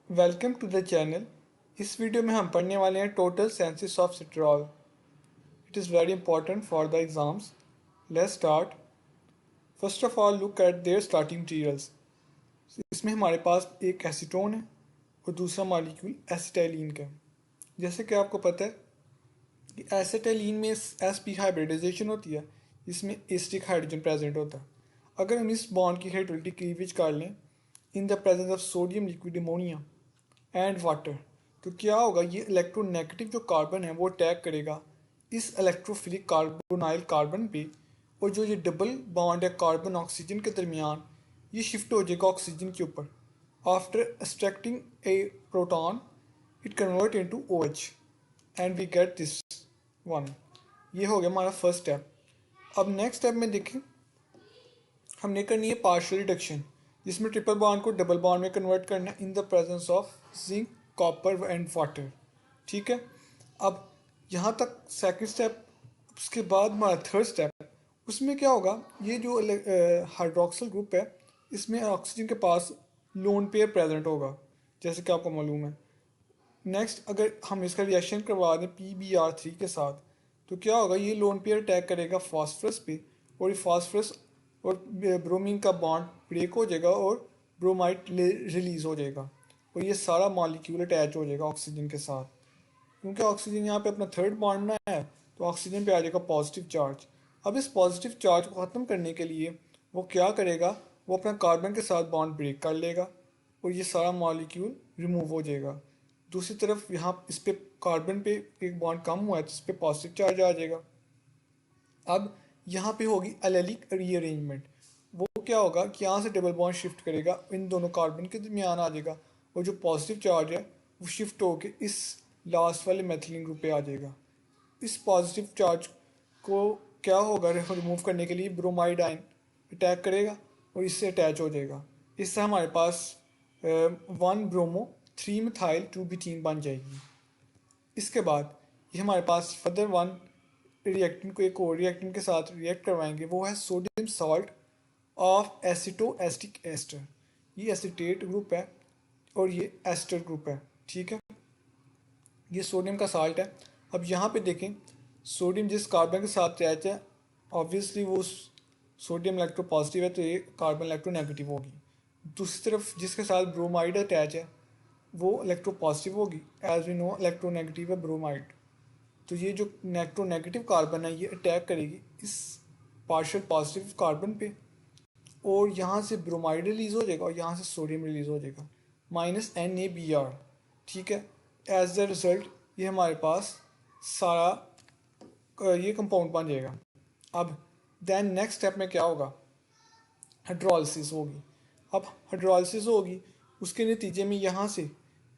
Welcome to the channel. इस video में हम पढ़ने वाले हैं total synthesis of citral. It is very important for the exams. Let's start. First of all look at their starting materials. इसमें हमारे पास एक एसीटोन है और दूसरा मॉलिक्यूल एसिटाइलिन का है। जैसे कि आपको पता है कि एसिटाइलिन में sp हाइब्रिडाइजेशन होती है, इसमें एस्टिक हाइड्रोजन प्रेजेंट होता है। अगर हम इस बॉन्ड की हाइड्रोलिटिक क्लीवेज कर लें इन the presence of sodium liquid ammonia and water, तो क्या होगा, ये इलेक्ट्रोनेगेटिव जो कार्बन है वो अटैक करेगा इस इलेक्ट्रोफिलिक कार्बोनाइल कार्बन पे, और जो ये डबल बॉन्ड है कार्बन ऑक्सीजन के दरमियान, ये शिफ्ट हो जाएगा ऑक्सीजन के ऊपर। After extracting a proton it convert into OH and we get this one. ये हो गया हमारा फर्स्ट स्टेप। अब नेक्स्ट स्टेप में देखें, हमने करनी है पार्शियल रिडक्शन, जिसमें ट्रिपल बॉन्ड को डबल बॉन्ड में कन्वर्ट करना है in the presence of zinc, copper and water. ठीक है। अब यहाँ तक सेकंड स्टेप। उसके बाद हमारा थर्ड स्टेप, उसमें क्या होगा, ये जो हाइड्रोक्सिल ग्रुप है इसमें ऑक्सीजन के पास लोन पेयर प्रेजेंट होगा, जैसे कि आपको मालूम है। नेक्स्ट अगर हम इसका रिएक्शन करवा दें PbR3 के साथ, तो क्या होगा, ये लोन पेयर अटैक करेगा फास्फोरस पे, और ये फास्फोरस और ब्रोमीन का बॉन्ड ब्रेक हो जाएगा और ब्रोमाइड रिलीज हो जाएगा, और ये सारा मॉलिक्यूल अटैच हो जाएगा ऑक्सीजन के साथ। क्योंकि ऑक्सीजन यहाँ पे अपना थर्ड बॉन्ड बनाया है, तो ऑक्सीजन पे आ जाएगा पॉजिटिव चार्ज। अब इस पॉजिटिव चार्ज को ख़त्म करने के लिए वो क्या करेगा, वो अपना कार्बन के साथ बॉन्ड ब्रेक कर लेगा और ये सारा मॉलिक्यूल रिमूव हो जाएगा। दूसरी तरफ यहाँ इस पे कार्बन पे एक बॉन्ड कम हुआ है, तो इस पे पॉजिटिव चार्ज आ जाएगा। अब यहाँ पे होगी एलेलिक रीअरेंजमेंट। वो क्या होगा कि यहाँ से डबल बॉन्ड शिफ्ट करेगा, इन दोनों कार्बन के दरमियान आ जाएगा, और जो पॉजिटिव चार्ज है वो शिफ्ट होके इस लास्ट वाले मेथिलीन ग्रुप पे आ जाएगा। इस पॉजिटिव चार्ज को क्या होगा, रिमूव करने के लिए ब्रोमाइड आयन अटैक करेगा और इससे अटैच हो जाएगा। इससे हमारे पास 1 ब्रोमो 3 मिथाइल 2 बीटीन बन जाएगी। इसके बाद ये हमारे पास फर्दर वन रिएक्टेंट को एक और रिएक्टेंट के साथ रिएक्ट करवाएंगे, वो है sodium salt of acetoacetic ester. ये एसिटेट ग्रुप है और ये एस्टर ग्रुप है। ठीक है, ये सोडियम का साल्ट है। अब यहाँ पे देखें, सोडियम जिस कार्बन के साथ अटैच है, ऑब्वियसली वो सोडियम इलेक्ट्रो पॉजिटिव है, तो ये कार्बन इलेक्ट्रो नेगेटिव होगी। दूसरी तरफ जिसके साथ ब्रोमाइड अटैच है वो इलेक्ट्रो पॉजिटिव होगी, as we know electronegative है ब्रोमाइड। तो ये जो इलेक्ट्रो नेगेटिव कार्बन है ये अटैक करेगी इस पार्शियल पॉजिटिव कार्बन पे, और यहाँ से ब्रोमाइड रिलीज हो जाएगा और यहाँ से सोडियम रिलीज हो जाएगा, -NaBr। ठीक है, एज द रिजल्ट ये हमारे पास सारा ये कंपाउंड बन जाएगा। अब देन नेक्स्ट स्टेप में क्या होगा, हाइड्रोलिसिस होगी। अब हाइड्रोलिसिस होगी, उसके नतीजे में यहाँ से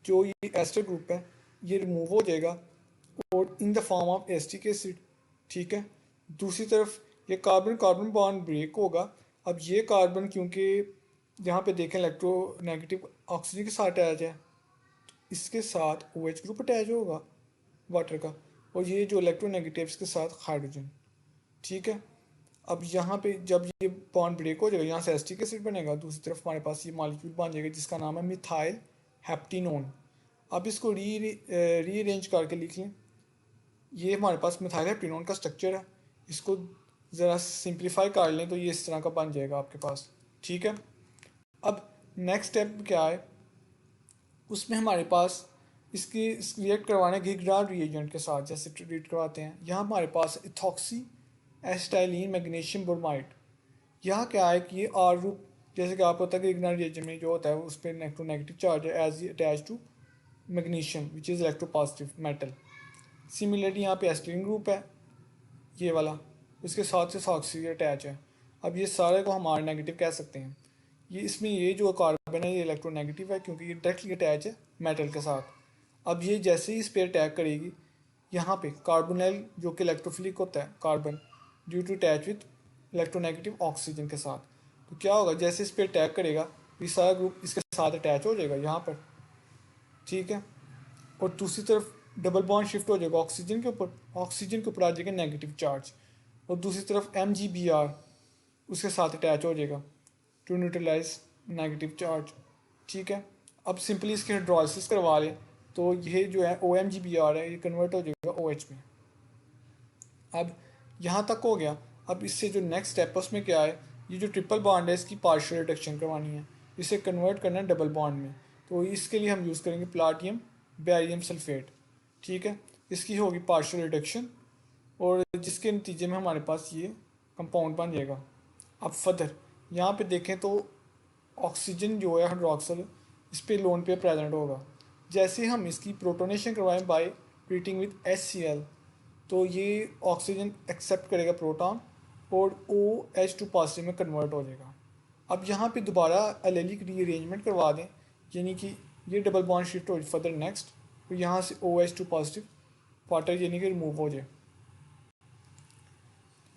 जो ये एस्टर ग्रुप है ये रिमूव हो जाएगा और in the form of acetic acid. ठीक है, दूसरी तरफ ये कार्बन कार्बन बॉन्ड ब्रेक होगा। अब ये कार्बन क्योंकि यहाँ पे देखें इलेक्ट्रोनेगेटिव ऑक्सीजन के साथ अटैच है, इसके साथ OH ग्रुप अटैच होगा वाटर का, और ये जो इलेक्ट्रोनेगेटिव के साथ हाइड्रोजन। ठीक है, अब यहाँ पे जब ये बॉन्ड ब्रेक हो जाएगा, यहाँ से एस्टिक एसिड बनेगा, दूसरी तरफ हमारे पास ये मॉलिक्यूल बन जाएगा जिसका नाम है मिथाइल हेप्टिनोन। अब इसको रीअरेंज करके लिख लें। ये हमारे पास मिथाइल हेप्टिनोन का स्ट्रक्चर है, इसको ज़रा सिंप्लीफाई कर लें तो ये इस तरह का बन जाएगा आपके पास। ठीक है, अब नेक्स्ट स्टेप क्या है, उसमें हमारे पास इसकी रिएक्ट करवाने गिगडार रिएजेंट के साथ जैसे ट्रीट करवाते हैं। यहाँ हमारे पास इथॉक्सी एस्टाइलिन मैग्नीशियम ब्रोमाइड। यहाँ क्या है कि ये आर रूप, जैसे कि आपको पता है कि गिगडार रिएजेंट में जो होता है उस पर इलेक्ट्रोनेगेटिव चार्ज है as attach to magnesium which is electropositive metal. Similarly यहाँ पे एस्टिलिन ग्रुप है ये वाला, इसके साथ से ऑक्सीजन अटैच है। अब ये सारे को हम आर नेगेटिव कह सकते हैं। ये इसमें ये जो कार्बन है ये इलेक्ट्रोनेगेटिव है क्योंकि ये डायरेक्टली अटैच है मेटल के साथ। अब ये जैसे ही इस पर अटैक करेगी, यहाँ पे कार्बोनिल जो कि इलेक्ट्रोफिलिक होता है carbon due to attach with electronegative oxygen के साथ, तो क्या होगा, जैसे इस पर अटैक करेगा ये सारा ग्रुप इसके साथ अटैच हो जाएगा यहाँ पर। ठीक है, और दूसरी तरफ डबल बॉन्ड शिफ्ट हो जाएगा ऑक्सीजन के ऊपर, ऑक्सीजन के ऊपर आ जाएगा नेगेटिव चार्ज, और दूसरी तरफ MgBr उसके साथ अटैच हो जाएगा टू न्यूट्रलाइज नेगेटिव चार्ज। ठीक है, अब सिंपली इसकी हाइड्रोलिसिस करवा लें तो ये जो है OMGBr है ये कन्वर्ट हो जाएगा OH में। अब यहाँ तक हो गया। अब इससे जो नेक्स्ट स्टेप है उसमें क्या है, ये जो ट्रिपल बॉन्ड है इसकी पार्शियल रिडक्शन करवानी है, इसे कन्वर्ट करना है डबल बॉन्ड में। तो इसके लिए हम यूज़ करेंगे प्लाटियम बैरियम सल्फेट। ठीक है, इसकी होगी पार्शियल रिडक्शन और जिसके नतीजे में हमारे पास ये कंपाउंड बन जाएगा। अब फर्दर यहाँ पे देखें तो ऑक्सीजन जो है हाइड्रोक्सल इस पे लोन पे प्रेजेंट होगा। जैसे हम इसकी प्रोटोनेशन करवाएं बाय ट्रीटिंग विद HCl तो ये ऑक्सीजन एक्सेप्ट करेगा प्रोटॉन और OH2 पॉजिटिव में कन्वर्ट हो जाएगा। अब यहाँ पे दोबारा एलेलिक रीअरेंजमेंट करवा दें, यानी कि ये डबल बॉन्ड शिफ्ट हो फर्दर नेक्स्ट, तो यहाँ से OH2 पॉजिटिव वाटर यानी कि रिमूव हो जाए,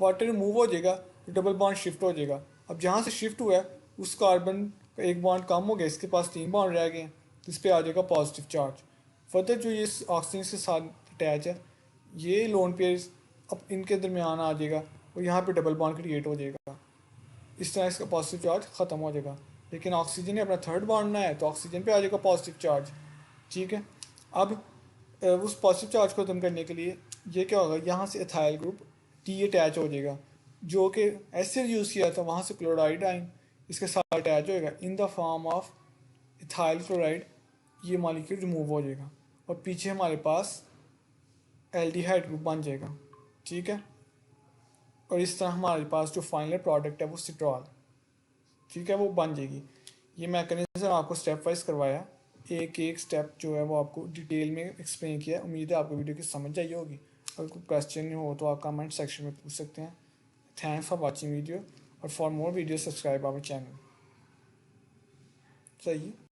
वाटर रिमूव हो जाएगा तो डबल बॉन्ड शिफ्ट हो जाएगा। अब जहाँ से शिफ्ट हुआ है उस कार्बन का एक बॉन्ड कम हो गया, इसके पास 3 बॉन्ड रह गए हैं, तो इस पर आ जाएगा पॉजिटिव चार्ज। फर्दर जो ये ऑक्सीजन के साथ अटैच है ये लोन पेयर अब इनके दरमियान आ जाएगा और यहाँ पे डबल बॉन्ड क्रिएट हो जाएगा। इस तरह इसका पॉजिटिव चार्ज ख़त्म हो जाएगा। लेकिन ऑक्सीजन ने अपना थर्ड बॉन्ड बनाया है तो ऑक्सीजन पे आ जाएगा पॉजिटिव चार्ज। ठीक है, अब उस पॉजिटिव चार्ज को ख़त्म करने के लिए ये क्या होगा, यहाँ से एथाइल ग्रुप T अटैच हो जाएगा, जो कि एसिड यूज़ किया था वहाँ से क्लोराइड आइन इसके साथ अटैच होएगा in the form of ethyl chloride. ये मॉलिक्यूल रिमूव हो जाएगा और पीछे हमारे पास एल्डिहाइड ग्रुप बन जाएगा। ठीक है, और इस तरह हमारे पास जो फाइनल प्रोडक्ट है वो सिट्रॉल, ठीक है, वो बन जाएगी। ये मैकेनिज्म आपको स्टेप वाइज करवाया, एक एक स्टेप जो है वो आपको डिटेल में एक्सप्लेन किया। उम्मीद है आपको वीडियो की समझ आई होगी। अगर कोई क्वेश्चन हो तो आप कमेंट सेक्शन में पूछ सकते हैं। थैंक्स फॉर वॉचिंग वीडियो और for more video subscribe our channel. सही है।